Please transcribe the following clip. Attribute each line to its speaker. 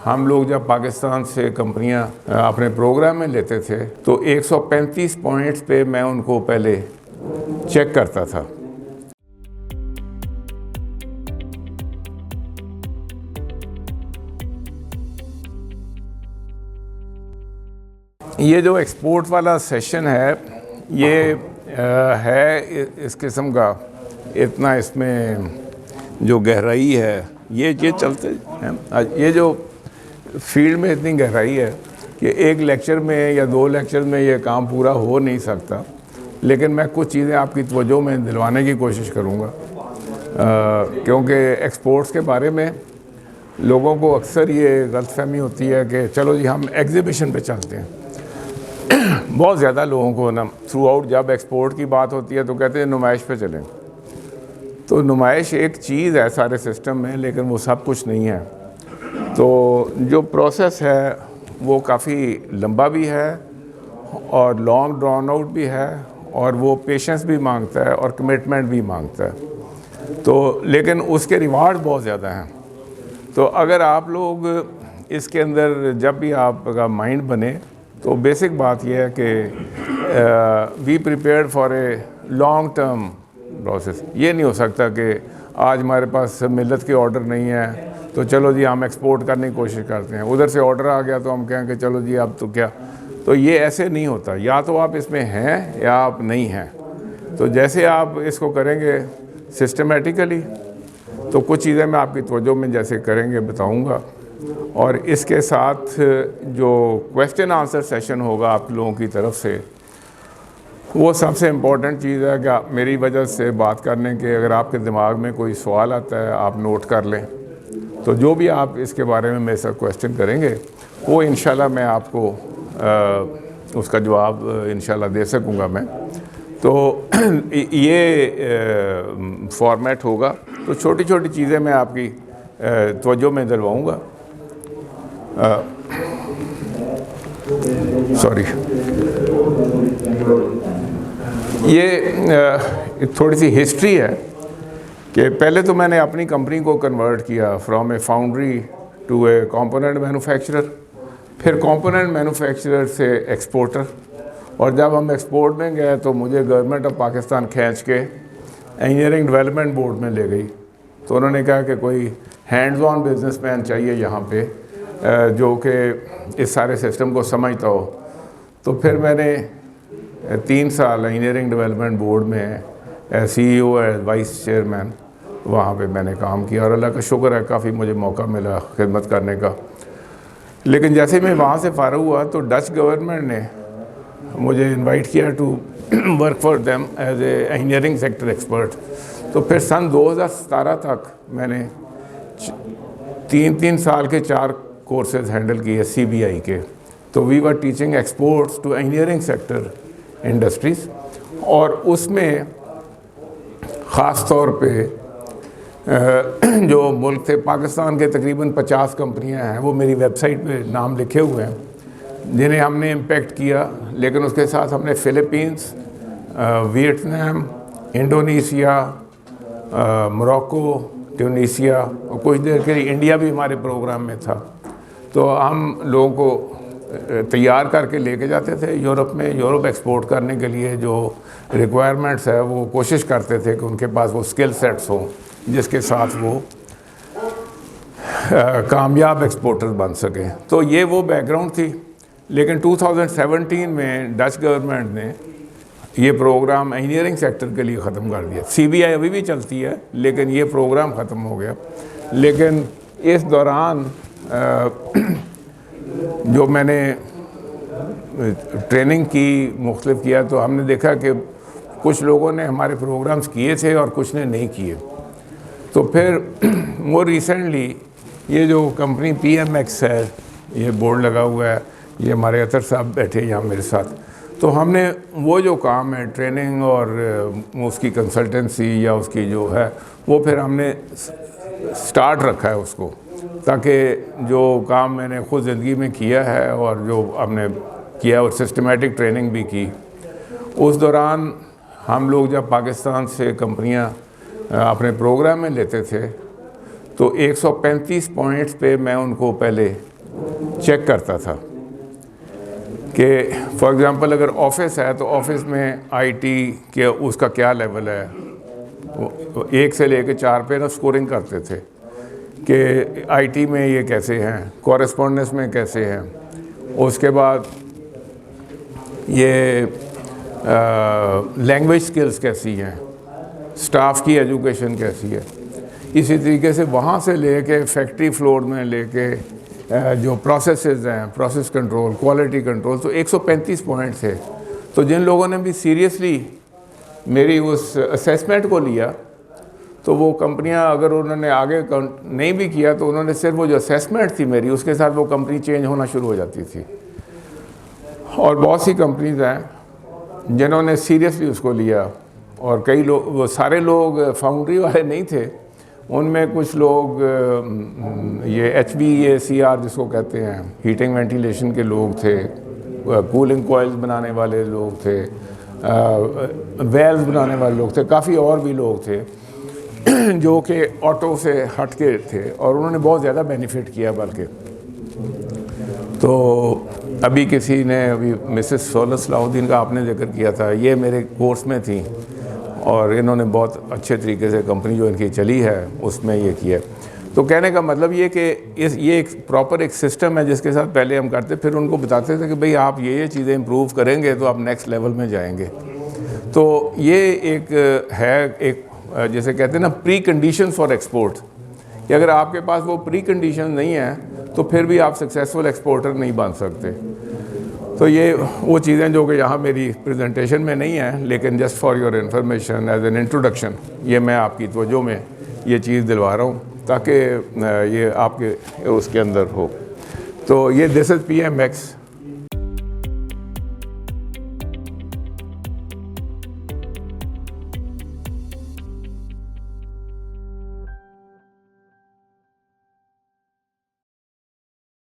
Speaker 1: हम लोग जब पाकिस्तान से कंपनियां अपने प्रोग्राम में लेते थे तो 135 पॉइंट्स पे मैं उनको पहले चेक करता था। ये जो एक्सपोर्ट वाला सेशन है ये है इस किस्म का, इतना इसमें जो गहराई है ये चलते हैं। ये जो फील्ड में इतनी गहराई है कि एक लेक्चर में या 2 लेक्चर में ये काम पूरा हो नहीं सकता, लेकिन मैं कुछ चीज़ें आपकी तवज्जो में दिलवाने की कोशिश करूँगा, क्योंकि एक्सपोर्ट्स के बारे में लोगों को अक्सर ये गलतफहमी होती है कि चलो जी हम एग्ज़िबिशन पे चलते हैं। बहुत ज़्यादा लोगों को ना थ्रू आउट जब एक्सपोर्ट की बात होती है तो कहते हैं नुमाइश पे चलें। तो नुमाइश एक चीज़ है सारे सिस्टम में, लेकिन वो सब कुछ नहीं है। तो जो प्रोसेस है वो काफ़ी लंबा भी है और लॉन्ग ड्रॉन आउट भी है, और वो पेशेंस भी मांगता है और कमिटमेंट भी मांगता है। तो लेकिन उसके रिवार्ड बहुत ज़्यादा हैं। तो अगर आप लोग इसके अंदर जब भी आपका माइंड बने तो बेसिक बात यह है कि be prepared for a long term process. ये नहीं हो सकता कि आज हमारे पास मिलत के ऑर्डर नहीं है तो चलो जी हम एक्सपोर्ट करने की कोशिश करते हैं, उधर से ऑर्डर आ गया तो हम कहें कि चलो जी अब तो क्या। तो ये ऐसे नहीं होता, या तो आप इसमें हैं या आप नहीं हैं। तो जैसे आप इसको करेंगे सिस्टमेटिकली तो कुछ चीज़ें मैं आपकी तवज्जो में जैसे करेंगे बताऊंगा, और इसके साथ जो क्वेश्चन आंसर सेशन होगा आप लोगों की तरफ से, वो सबसे इम्पॉर्टेंट चीज़ है कि मेरी वजह से बात करने के अगर आपके दिमाग में कोई सवाल आता है आप नोट कर लें। तो जो भी आप इसके बारे में मेरे साथ क्वेश्चन करेंगे वो इंशाल्लाह मैं आपको उसका जवाब इंशाल्लाह दे सकूँगा मैं। तो ये फॉर्मेट होगा। तो छोटी छोटी चीज़ें मैं आपकी तवज्जो में दिलवाऊँगा। सॉरी, ये थोड़ी सी हिस्ट्री है कि पहले तो मैंने अपनी कंपनी को कन्वर्ट किया from a foundry to a component manufacturer, फिर कंपोनेंट मैन्युफैक्चरर से एक्सपोर्टर, और जब हम एक्सपोर्ट में गए तो मुझे गवर्नमेंट ऑफ पाकिस्तान खींच के इंजीनियरिंग डेवलपमेंट बोर्ड में ले गई। तो उन्होंने कहा कि कोई हैंड्स ऑन बिजनेसमैन चाहिए यहाँ पे जो कि इस सारे सिस्टम को समझता हो। तो फिर मैंने 3 साल इंजीनियरिंग डेवलपमेंट बोर्ड में CEO एज वाइस चेयरमैन वहाँ पे मैंने काम किया, और अल्लाह का शुक्र है काफ़ी मुझे मौका मिला खिदमत करने का। लेकिन जैसे मैं वहाँ से फारग हुआ तो डच गवर्नमेंट ने मुझे इनवाइट किया to work for them as a engineering sector expert. तो फिर सन 2017 तक मैंने 3 साल के 4 कोर्सेज हैंडल किए CBI के। तो we were teaching exports to engineering sector industries, और उसमें ख़ास तौर पे जो मुल्क थे पाकिस्तान के तकरीबन 50 कंपनियां हैं, वो मेरी वेबसाइट पे नाम लिखे हुए हैं जिन्हें हमने इम्पेक्ट किया। लेकिन उसके साथ हमने Philippines, Vietnam, Indonesia, Morocco, Tunisia, और कुछ देर के लिए इंडिया भी हमारे प्रोग्राम में था। तो हम लोगों को तैयार करके लेके जाते थे यूरोप में। यूरोप एक्सपोर्ट करने के लिए जो रिक्वायरमेंट्स है वो कोशिश करते थे कि उनके पास वो स्किल सेट्स हों जिसके साथ वो कामयाब एक्सपोर्टर बन सकें। तो ये वो बैकग्राउंड थी। लेकिन 2017 में डच गवर्नमेंट ने ये प्रोग्राम इंजीनियरिंग सेक्टर के लिए ख़त्म कर दिया। CBI अभी भी चलती है लेकिन ये प्रोग्राम ख़त्म हो गया। लेकिन इस दौरान जो मैंने ट्रेनिंग की मुख्तलिफ किया तो हमने देखा कि कुछ लोगों ने हमारे प्रोग्राम्स किए थे और कुछ ने नहीं किए। तो फिर मोर रिसेंटली ये जो कंपनी PMX है, ये बोर्ड लगा हुआ है, ये हमारे अतर साहब बैठे यहाँ मेरे साथ। तो हमने वो जो काम है ट्रेनिंग और उसकी कंसल्टेंसी या उसकी जो है वो फिर हमने स्टार्ट रखा है उसको, ताकि जो काम मैंने ख़ुद ज़िंदगी में किया है और जो हमने किया और सिस्टमेटिक ट्रेनिंग भी की, उस दौरान हम लोग जब पाकिस्तान से कंपनियां अपने प्रोग्राम में लेते थे तो 135 पॉइंट्स पे मैं उनको पहले चेक करता था कि फॉर एग्ज़ाम्पल अगर ऑफिस है तो ऑफिस में आईटी के उसका क्या लेवल है, वो 1 से लेकर 4 पे ना स्कोरिंग करते थे कि आईटी में ये कैसे हैं, कॉरेस्पॉन्डेंस में कैसे हैं, उसके बाद ये लैंग्वेज स्किल्स कैसी हैं, स्टाफ की एजुकेशन कैसी है। इसी तरीके से वहाँ से लेके फैक्ट्री फ्लोर में लेके जो प्रोसेसेस हैं, प्रोसेस कंट्रोल, क्वालिटी कंट्रोल, तो 135 पॉइंट थे। तो जिन लोगों ने भी सीरियसली मेरी उस असेसमेंट को लिया तो वो कंपनियां, अगर उन्होंने आगे नहीं भी किया तो उन्होंने सिर्फ वो जो असेसमेंट थी मेरी, उसके साथ वो कंपनी चेंज होना शुरू हो जाती थी। और बहुत सी कंपनीज हैं जिन्होंने सीरियसली उसको लिया, और कई लोग, वो सारे लोग फाउंड्री वाले नहीं थे, उनमें कुछ लोग ये HVACR जिसको कहते हैं, हीटिंग वेंटिलेशन के लोग थे, कूलिंग कॉइल्स बनाने वाले लोग थे, वेल्व्स बनाने वाले लोग थे, काफ़ी और भी लोग थे जो कि ऑटो से हट के थे, और उन्होंने बहुत ज़्यादा बेनिफिट किया। बल्कि तो अभी किसी ने, अभी मिसेस सोलह सलाहुद्दीन का आपने जिक्र किया था, ये मेरे कोर्स में थी और इन्होंने बहुत अच्छे तरीके से कंपनी जो इनकी चली है उसमें ये किया। तो कहने का मतलब ये कि ये एक प्रॉपर एक सिस्टम है जिसके साथ पहले हम करते, फिर उनको बताते थे कि भाई आप ये चीज़ें इम्प्रूव करेंगे तो आप नेक्स्ट लेवल में जाएंगे। तो ये एक है, एक जैसे कहते हैं ना, प्री कंडीशन फॉर एक्सपोर्ट, कि अगर आपके पास वो प्री कंडीशन नहीं है तो फिर भी आप सक्सेसफुल एक्सपोर्टर नहीं बन सकते। तो ये वो चीज़ें जो कि यहाँ मेरी प्रेजेंटेशन में नहीं है, लेकिन just for your information as an introduction, ये मैं आपकी तवज्जो में ये चीज़ दिलवा रहा हूँ ताकि ये आपके उसके अंदर हो। तो ये दिस इज़ PMX।